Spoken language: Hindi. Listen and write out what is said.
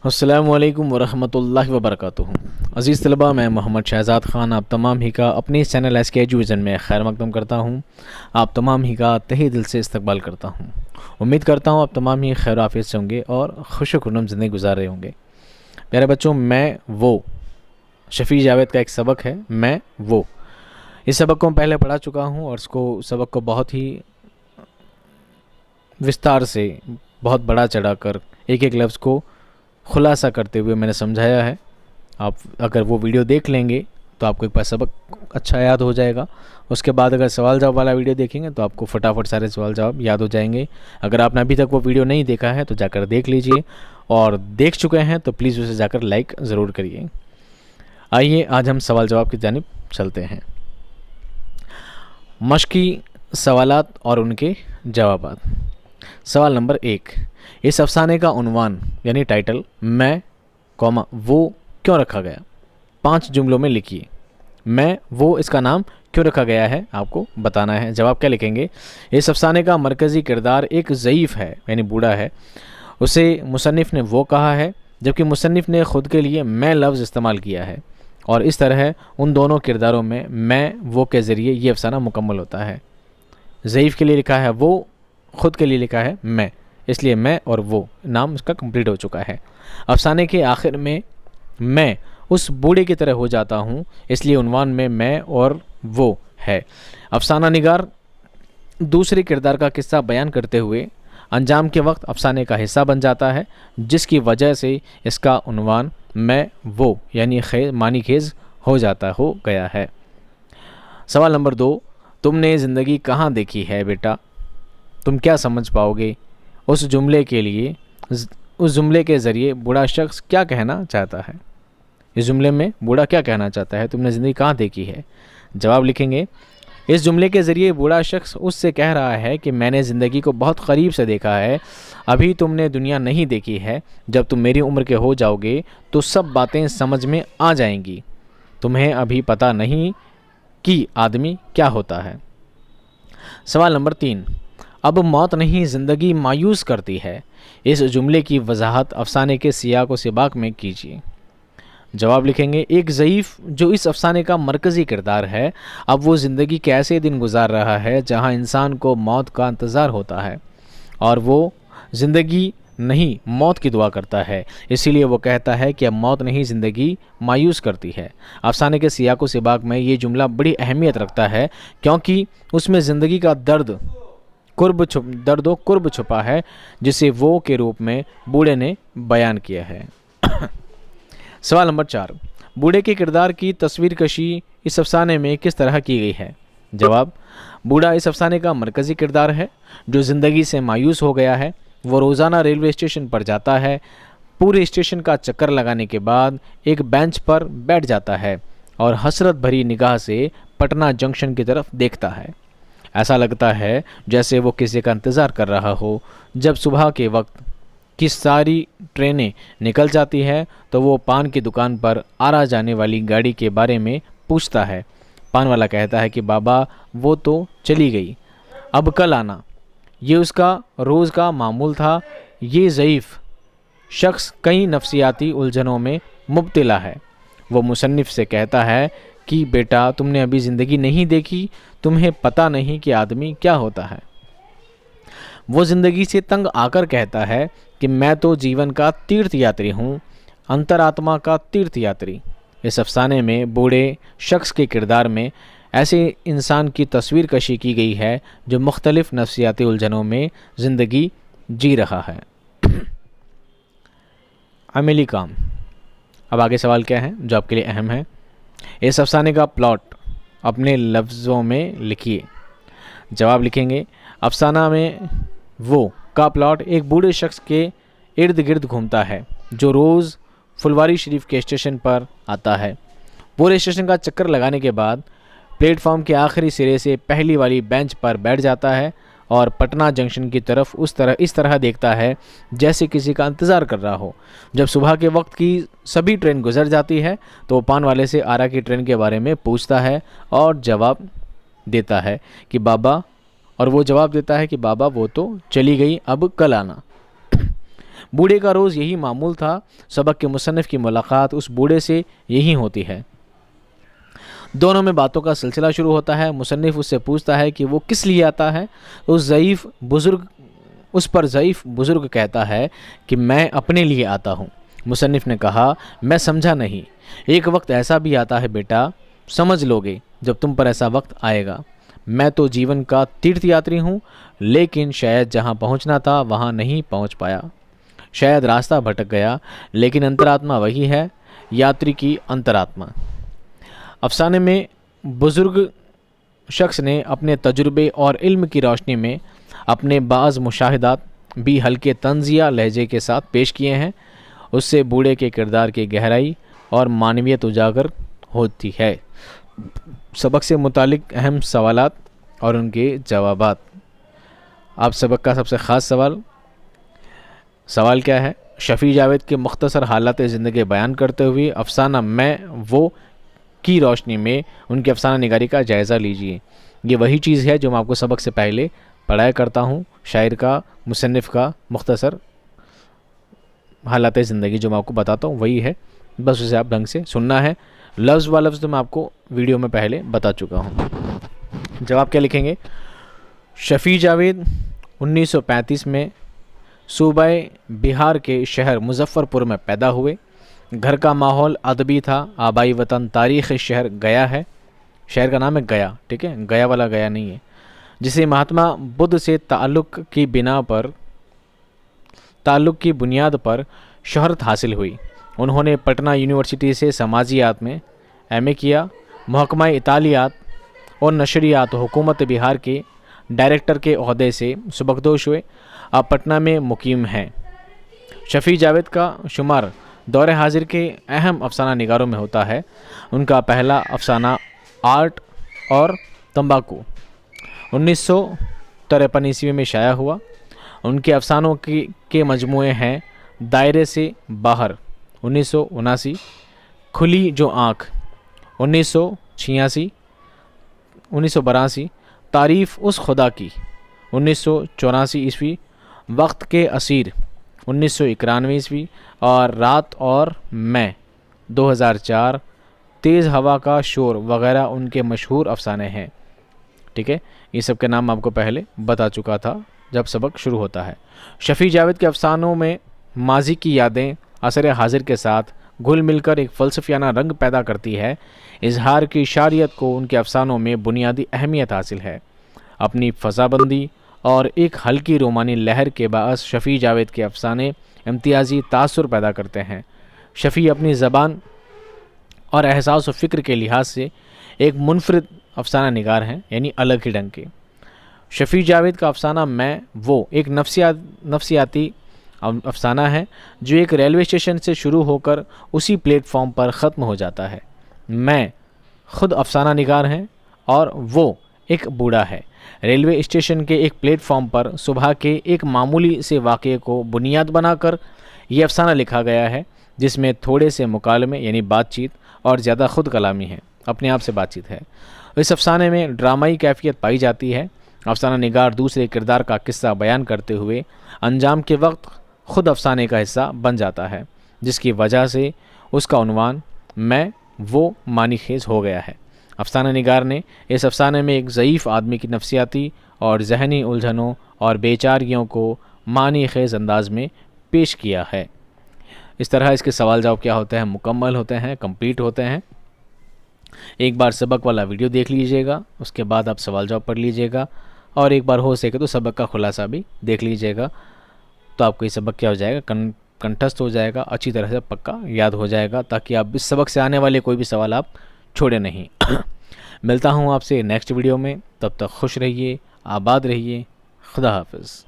अस्सलामुअलैकुम वरहमतुल्लाहि वबरकातुहू। अज़ीज़ तलबा, मैं मोहम्मद शहज़ाद ख़ान आप तमाम ही का अपने इस चैनल एस के एजुकेशन में खैर मकदम करता हूँ। आप तमाम ही का तहे दिल से इस्तकबाल करता हूँ। उम्मीद करता हूँ आप तमाम ही खैर आफियत से होंगे और खुश खुर्रम ज़िंदगी गुजार रहे होंगे। प्यारे बच्चों, मैं वो शफ़ी जावेद का एक सबक है, मैं वो। इस सबक को मैं पहले पढ़ा चुका हूँ और इसको सबक को बहुत ही विस्तार से, बहुत बड़ा चढ़ा कर एक एक लफ्ज़ को खुलासा करते हुए मैंने समझाया है। आप अगर वो वीडियो देख लेंगे तो आपको एक बार सबक अच्छा याद हो जाएगा। उसके बाद अगर सवाल जवाब वाला वीडियो देखेंगे तो आपको फटाफट सारे सवाल जवाब याद हो जाएंगे। अगर आपने अभी तक वो वीडियो नहीं देखा है तो जाकर देख लीजिए, और देख चुके हैं तो प्लीज़ उसे जाकर लाइक ज़रूर करिए। आइए आज हम सवाल जवाब की जानिब चलते हैं। मश्की सवालात और उनके जवाबात। सवाल नंबर 1, इस अफसाने का उन्वान यानी टाइटल मैं कॉमा वो क्यों रखा गया? 5 जुमलों में लिखिए। मैं वो इसका नाम क्यों रखा गया है आपको बताना है। जवाब क्या लिखेंगे? इस अफसाने का मरकज़ी किरदार एक ज़ईफ़ है यानी बूढ़ा है। उसे मुसन्निफ़ ने वो कहा है, जबकि मुसन्निफ़ ने ख़ुद के लिए मैं लफ्ज़ इस्तेमाल किया है, और इस तरह उन दोनों किरदारों में मैं वो के ज़रिए ये अफसाना मुकम्मल होता है। ज़ईफ़ के लिए लिखा है वो, ख़ुद के लिए लिखा है मैं, इसलिए मैं और वो नाम इसका कंप्लीट हो चुका है। अफसाने के आखिर में मैं उस बूढ़े की तरह हो जाता हूँ, इसलिए उन्वान में मैं और वो है। अफसाना निगार दूसरे किरदार का किस्सा बयान करते हुए अंजाम के वक्त अफसाने का हिस्सा बन जाता है, जिसकी वजह से इसका उन्वान मैं वो यानी मानी खेज हो गया है। सवाल नंबर 2, तुमने ज़िंदगी कहाँ देखी है बेटा? तुम क्या समझ पाओगे उस जुमले के लिए? उस जुमले के ज़रिए बूढ़ा शख्स क्या कहना चाहता है? इस जुमले में बूढ़ा क्या कहना चाहता है? तुमने ज़िंदगी कहाँ देखी है? जवाब लिखेंगे, इस जुमले के ज़रिए बूढ़ा शख्स उससे कह रहा है कि मैंने ज़िंदगी को बहुत करीब से देखा है। अभी तुमने दुनिया नहीं देखी है, जब तुम मेरी उम्र के हो जाओगे तो सब बातें समझ में आ जाएंगी। तुम्हें अभी पता नहीं कि आदमी क्या होता है। सवाल नंबर 3, अब मौत नहीं ज़िंदगी मायूस करती है। इस जुमले की वजाहत अफसाने के सियाक व सिबाक में कीजिए। जवाब लिखेंगे, एक ज़ईफ़ जो इस अफसाने का मरकज़ी किरदार है, अब वो ज़िंदगी के ऐसे दिन गुजार रहा है जहां इंसान को मौत का इंतज़ार होता है, और वो ज़िंदगी नहीं मौत की दुआ करता है। इसीलिए वो कहता है कि अब मौत नहीं ज़िंदगी मायूस करती है। अफसाने के सियाक व सिबाक में ये जुमला बड़ी अहमियत रखता है, क्योंकि उसमें ज़िंदगी का दर्द व कुर्ब छुपा है, जिसे वो के रूप में बूढ़े ने बयान किया है। सवाल नंबर 4, बूढ़े के किरदार की तस्वीर कशी इस अफसाने में किस तरह की गई है? जवाब, बूढ़ा इस अफसाने का मरकज़ी किरदार है जो ज़िंदगी से मायूस हो गया है। वो रोज़ाना रेलवे स्टेशन पर जाता है, पूरे स्टेशन का चक्कर लगाने के बाद एक बेंच पर बैठ जाता है और हसरत भरी निगाह से पटना जंक्शन की तरफ देखता है। ऐसा लगता है जैसे वो किसी का इंतज़ार कर रहा हो। जब सुबह के वक्त की सारी ट्रेनें निकल जाती है तो वो पान की दुकान पर आरा जाने वाली गाड़ी के बारे में पूछता है। पान वाला कहता है कि बाबा वो तो चली गई, अब कल आना। ये उसका रोज़ का मामूल था। ये ज़ईफ़ शख्स कई नफ्सियाती उलझनों में मुब्तला है। वो मुसन्निफ़ से कहता है कि बेटा तुमने अभी ज़िंदगी नहीं देखी, तुम्हें पता नहीं कि आदमी क्या होता है। वो ज़िंदगी से तंग आकर कहता है कि मैं तो जीवन का तीर्थ यात्री हूँ, अंतरात्मा का तीर्थ यात्री। इस अफसाने में बूढ़े शख्स के किरदार में ऐसे इंसान की तस्वीर कशी की गई है जो मुख्तलिफ़ नफ्सियाती उलझनों में ज़िंदगी जी रहा है। अमली काम। अब आगे सवाल क्या है जो आपके लिए अहम है? इस अफसाने का प्लॉट अपने लफ्ज़ों में लिखिए। जवाब लिखेंगे, अफसाना में वो का प्लॉट एक बूढ़े शख्स के इर्द गिर्द घूमता है जो रोज़ फुलवारी शरीफ के स्टेशन पर आता है। पूरे स्टेशन का चक्कर लगाने के बाद प्लेटफॉर्म के आखिरी सिरे से पहली वाली बेंच पर बैठ जाता है और पटना जंक्शन की तरफ इस तरह देखता है जैसे किसी का इंतज़ार कर रहा हो। जब सुबह के वक्त की सभी ट्रेन गुजर जाती है तो वो पान वाले से आरा की ट्रेन के बारे में पूछता है और जवाब देता है कि बाबा वो तो चली गई, अब कल आना। बूढ़े का रोज़ यही मामूल था। सबक के मुसन्निफ़ की मुलाकात उस बूढ़े से यही होती है। दोनों में बातों का सिलसिला शुरू होता है। मुसन्निफ़ उससे पूछता है कि वो किस लिए आता है। उस पर ज़ईफ़ बुज़ुर्ग कहता है कि मैं अपने लिए आता हूँ। मुसन्निफ़ ने कहा, मैं समझा नहीं। एक वक्त ऐसा भी आता है बेटा, समझ लोगे जब तुम पर ऐसा वक्त आएगा। मैं तो जीवन का तीर्थयात्री हूँ, लेकिन शायद जहाँ पहुँचना था वहाँ नहीं पहुँच पाया। शायद रास्ता भटक गया, लेकिन अंतरात्मा वही है, यात्री की अंतरात्मा। अफसाने में बुज़ुर्ग शख्स ने अपने तजुर्बे और इल्म की रोशनी में अपने बाज़ मुशाहिदात भी हल्के तंज़िया लहजे के साथ पेश किए हैं। उससे बूढ़े के किरदार की गहराई और मानवियत उजागर होती है। सबक से मुतालिक अहम सवालात और उनके जवाबात। आप सबक का सबसे ख़ास सवाल क्या है? शफ़ी जावेद के मुख्तसर हालात ज़िंदगी बयान करते हुए अफसाना मैं वो की रोशनी में उनकी अफसाना निगारी का जायज़ा लीजिए। ये वही चीज़ है जो मैं आपको सबक से पहले पढ़ाया करता हूँ। शायर का, मुसन्निफ़ का मुख्तसर हालात ज़िंदगी जो मैं आपको बताता हूँ वही है, बस उसे आप ढंग से सुनना है। लफ्ज़ व लफ्ज़ तो मैं आपको वीडियो में पहले बता चुका हूँ। जवाब क्या लिखेंगे? शफ़ी जावेद 1935 में सूबा बिहार के शहर मुज़फ़्फ़रपुर में पैदा हुए। घर का माहौल अदबी था। आबाई वतन तारीख़ शहर गया है। शहर का नाम है गया, ठीक है, गया वाला गया नहीं है, जिसे महात्मा बुद्ध से ताल्लुक़ की बुनियाद पर शोहरत हासिल हुई। उन्होंने पटना यूनिवर्सिटी से समाजियात में एमए किया। महकमा इतालियात और नशरियात हुकूमत बिहार के डायरेक्टर के ओहदे से सुबकदोश हुए। अब पटना में मुकीम हैं। शफ़ी जावेद का शुमार दौरे हाजिर के अहम अफसाना निगारों में होता है। उनका पहला अफसाना आर्ट और तंबाकू 1953 ईस्वी में शाया हुआ। उनके अफसानों के मजमूए हैं दायरे से बाहर 1979, खुली जो आँख 1982, तारीफ़ उस खुदा की 1984 ईस्वी, वक्त के असीर 1991 ईस्वी और रात और मैं 2004, तेज़ हवा का शोर वगैरह उनके मशहूर अफसाने हैं। ठीक है, ये सब के नाम आपको पहले बता चुका था जब सबक शुरू होता है। शफ़ी जावेद के अफसानों में माजी की यादें असर हाजिर के साथ घुल मिलकर एक फ़लसफ़ियाना रंग पैदा करती है। इजहार की शारियत को उनके अफसानों में बुनियादी अहमियत हासिल है। अपनी फ़ज़ाबंदी और एक हल्की रोमानी लहर के बाअस शफ़ी जावेद के अफसाने इम्तियाज़ी तासुर पैदा करते हैं। शफ़ी अपनी ज़बान और एहसास व फ़िक्र के लिहाज से एक मुनफरिद अफसाना निगार हैं, यानी अलग ही ढंग के। शफ़ी जावेद का अफसाना मैं वो एक नफ्सियाती अफसाना है जो एक रेलवे स्टेशन से शुरू होकर उसी प्लेटफॉर्म पर ख़त्म हो जाता है। मैं ख़ुद अफसाना निगार हैं और वो एक बूढ़ा है। रेलवे स्टेशन के एक प्लेटफॉर्म पर सुबह के एक मामूली से वाक़ये को बुनियाद बनाकर यह अफसाना लिखा गया है, जिसमें थोड़े से मुकालमे यानी बातचीत और ज़्यादा ख़ुद कलामी है, अपने आप से बातचीत है। इस अफसाने में ड्रामाई कैफियत पाई जाती है। अफसाना निगार दूसरे किरदार का किस्सा बयान करते हुए अंजाम के वक्त ख़ुद अफसाने का हिस्सा बन जाता है, जिसकी वजह से उसका उन्वान मैं वो मानी खेज़ हो गया है। अफसाना निगार ने इस अफसाने में एक ज़ईफ़ आदमी की नफ्सियाती और जहनी उलझनों और बेचारियों को मानी खेज़ अंदाज में पेश किया है। इस तरह इसके सवाल जवाब क्या होते हैं, मुकम्मल होते हैं, कंप्लीट होते हैं। एक बार सबक वाला वीडियो देख लीजिएगा, उसके बाद आप सवाल जवाब पढ़ लीजिएगा और एक बार हो सके तो सबक का खुलासा भी देख लीजिएगा। तो आपको ये सबक क्या हो जाएगा, कंठस्थ हो जाएगा, अच्छी तरह से पक्का याद हो जाएगा, ताकि आप इस सबक से आने वाले कोई भी सवाल आप छोड़े नहीं। मिलता हूँ आपसे नेक्स्ट वीडियो में, तब तक खुश रहिए, आबाद रहिए, खुदा हाफिज़।